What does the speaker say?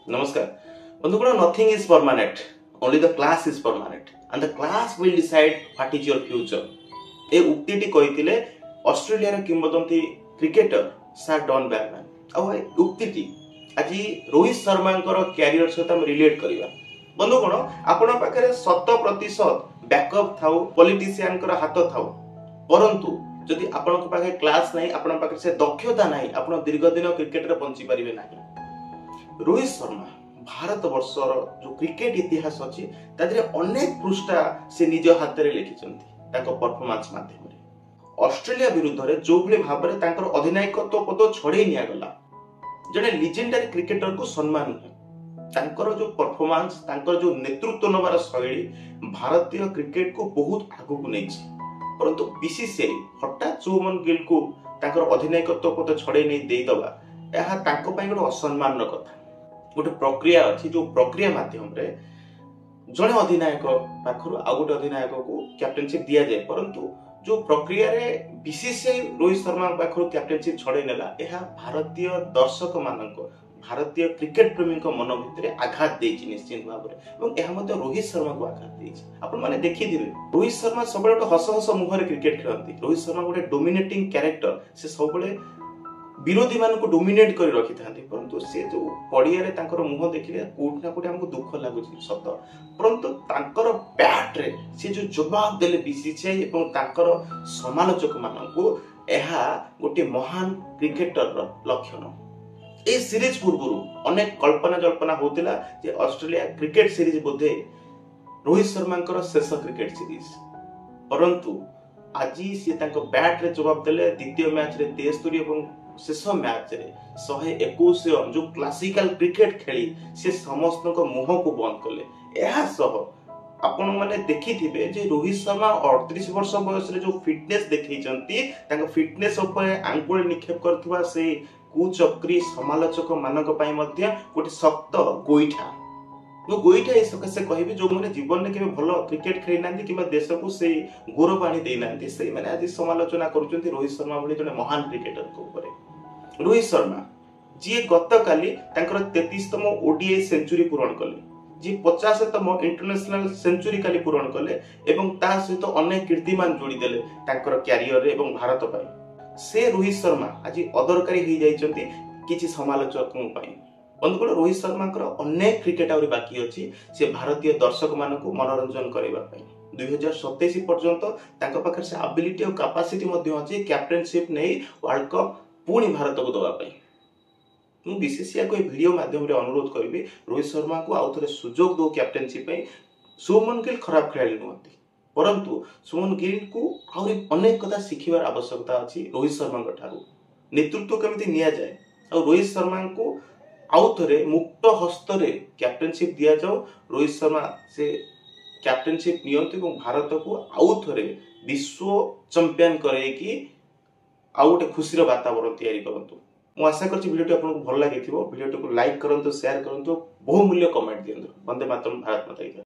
Namaskar. Bandhugana, nothing is permanent. Only the class is permanent. And the class will decide what is your future. ए उक्तिटी कहिथिले Australia रे किंवदंती cricketer sir Don Bradman आ उक्तिटी आज रोहित शर्मा कैरियर सहित हम रिलेट करिवा। बंधुगण आपण पाखरे 100% बैकअप थाउ पॉलिटिशियन कर हाथ थाउ परंतु जदि आपण पाखे क्लास नहीं आपण पाखे से दक्षता नहीं आपण दीर्घ दिन क्रिकेट रे पहुंची परिबे नहीं। रोहित शर्मा भारत वर्षर जो क्रिकेट इतिहास अच्छी तादरे अनेक पृष्ठा से निज हाथ में लिखिछंती ताको परफॉर्मेंस माध्यम ऑस्ट्रेलिया विरुद्ध रे जो भली भाव रे तांकर अधिनायकत्व पद छड़े निया गला जने लीजेंडरी क्रिकेटर को सम्मान तांकर जो परफॉर्मेंस तांकर जो नेतृत्व नबार शैली भारतीय क्रिकेट को बहुत आगु को नहीं परंतु बीसीसीआई हठात शुभमन गिल को तांकर अधिनायकत्व पद छड़े नहीं दे दबा एहा तांको पई गोटे असम्मान कथा। गोटे प्रक्रिया अच्छी जो प्रक्रिया माध्यम रे जड़े अधिनायक पाखर आ गोटे अधिनायक को कैप्टेनशिप दिया जाए परंतु जो प्रक्रिया रे बीसीसीआई रोहित शर्मा पाखर कैप्टेनशिप छड़े नेला एहा भारतीय दर्शक मानक भारतीय क्रिकेट प्रेमी मन भितर आघात देछि निश्चित भाव में एवं एहा मध्ये रोहित शर्मा को आघात देछि। आपण माने देखिथिबे रोहित शर्मा सबले हस हस मुहर क्रिकेट खेलती। रोहित शर्मा गोटे डोमिनेटिंग कैरेक्टर से सबले विरोधी मान को डोमिनेट कर रखी था परंतु से जो पड़िया रे तांकर मुह देखिले कोठ ना कोठ हमको दुख लागुची सत परंतु तांकर बैट रे से जो जवाब देले बीसीसीआई एवं तांकर समालोचक मान को एहा गोटे महान क्रिकेटर रो लक्षण। ए सीरीज पूर्वरु अनेक कल्पना जल्पना होतिला जे ऑस्ट्रेलिया क्रिकेट सीरीज बोधे रोहित शर्मा शेष क्रिकेट सीरीज परंतु आज सी तांको बैट रे जवाब देले द्वितीय मैच रे 73 एवं शेष मैच रे 121 रन जो क्लासिकल क्रिकेट खेली से समस्त मुह को बंद कले। एहा सह आपण माने देखिथिबे जे रोहित शर्मा 38 वर्ष बयस रे जो फिटनेस देखैचंती तांको फिटनेस ऊपर आंगुल निक्षेप करथुवा से कुचक्री समालोचक मानक पई मध्ये गोटे शक्त गोइठा जो गोइठा ए सके कहबे जो माने जीवन में केबे भलो क्रिकेट खेली नांती किबा देश को से गौरव आनी देई नांती से माने आज समालोचना करूचंती रोहित शर्मा भली जने महान क्रिकेटर को ऊपर। रोहित शर्मा जी गतकाली तांकर 33तम ओडीआई सेंचुरी पूरण कले जी 50तम इंटरनेशनल सेंचुरी काली पूरण कले एवं ता सहित अनेक कीर्तिमान जोड़ी देले तांकर कैरियर रे एवं भारत पई। से रोहित शर्मा आज अदरकारी हो जाइछंती किछि समालोचकन पई। बंधुगण रोहित शर्मा अनेक क्रिकेट आउरी बाकी अछि से भारतीय दर्शक मान को मनोरंजन करबा पई 2027 पर्यंत तांका पाखर से एबिलिटी और कैपेसिटी मध्ये अछि कैप्टेनशिप नै वर्ल्ड कप पुणी भारत को दबा पई। मु बीसीसीआई को वीडियो माध्यम रे अनुरोध करबी रोहित शर्मा को आउ थरे सुजोग दो कैप्टेनशिप पई। शुभमन गिल खराब खेलाड़ी नुहंती परंतु शुभमन गिल को आउरी अनेक कथा शिखिबार आवश्यकता अछि रोहित शर्मा ठारू नेतृत्व केमिति निया जाय और रोहित शर्मा को आउ थरे मुक्त हस्त रे कैप्टेनशिप दिया जाओ। रोहित शर्मा से कैप्टेनशिप नियंतु और भारत को आउ थरे विश्व चैंपियन करे कि आउ गोटे खुशी वातावरण तैयारी करंतु। मु आशा करछि वीडियोटी आपको भल लागिथिबो। वीडियोटी को लाइक करंतु शेयर करंतु बहुमूल्य कमेंट दियंतु। वंदे मातरम। भारत माता की जय।